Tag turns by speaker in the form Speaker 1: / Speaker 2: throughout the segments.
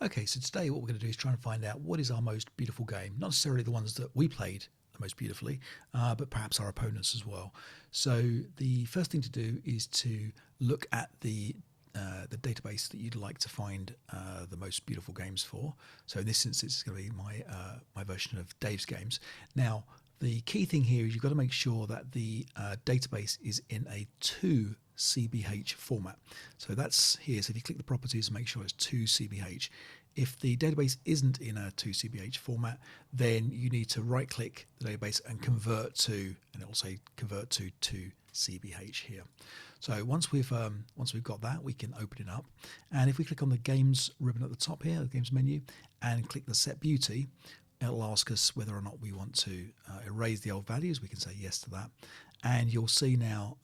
Speaker 1: Okay, so today what we're going to do is try and find out what is our most beautiful game. Not necessarily the ones that we played the most beautifully, but perhaps our opponents as well. So the first thing to do is to look at the database that you'd like to find the most beautiful games for. So in this instance, it's going to be my version of Dave's games. Now, the key thing here is you've got to make sure that the database is in a 2 CBH format. So that's here. So if you click the properties, make sure it's 2 CBH. If the database isn't in a 2 CBH format, then you need to right click the database and convert to, and it'll say convert to 2 CBH here. So once we've got that, we can open it up. And if we click on the games ribbon at the top here, the games menu, and click the set beauty, it'll ask us whether or not we want to erase the old values. We can say yes to that. And you'll see now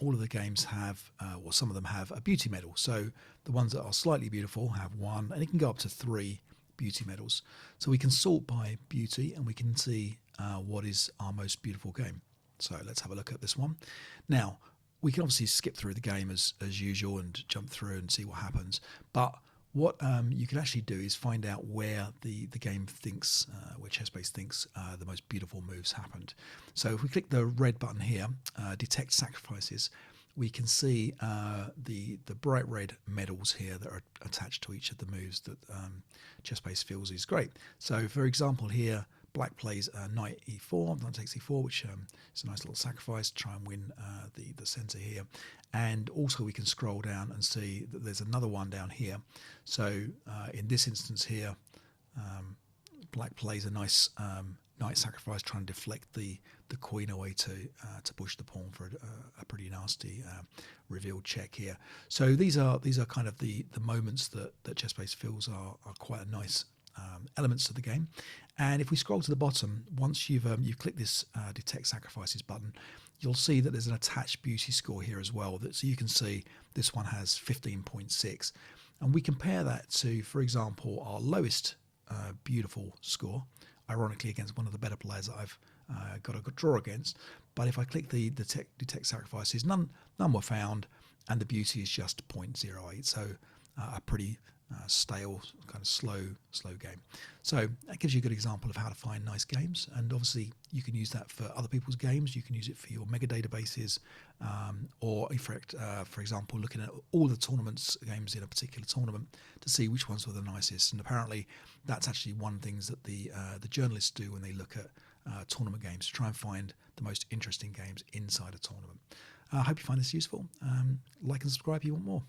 Speaker 1: all of the games have, or some of them have, a beauty medal. So the ones that are slightly beautiful have 1, and it can go up to 3 beauty medals. So we can sort by beauty, and we can see what is our most beautiful game. So let's have a look at this one. Now, we can obviously skip through the game as usual and jump through and see what happens. But what you can actually do is find out where the game thinks, where ChessBase thinks the most beautiful moves happened. So if we click the red button here, detect sacrifices, we can see the bright red medals here that are attached to each of the moves that ChessBase feels is great. So for example here, Black plays knight e4, knight takes e4, which is a nice little sacrifice to try and win the center here. And also we can scroll down and see that there's another one down here. So in this instance here, Black plays a nice knight sacrifice, trying to deflect the queen away to push the pawn for a pretty nasty revealed check here. So these are kind of the moments that ChessBase feels are quite a nice elements of the game. And if we scroll to the bottom, once you've clicked this detect sacrifices button, you'll see that there's an attached beauty score here as well. So you can see this one has 15.6, and we compare that to, for example, our lowest beautiful score, ironically against one of the better players that I've got a good draw against. But if I click the detect sacrifices, none were found, and the beauty is just 0.08. So a pretty stale, kind of slow game. So that gives you a good example of how to find nice games, and obviously you can use that for other people's games. You can use it for your mega databases, or for example, looking at all the tournaments games in a particular tournament to see which ones were the nicest. And apparently that's actually one of the things that the journalists do when they look at tournament games, to try and find the most interesting games inside a tournament. I hope you find this useful. Like and subscribe if you want more.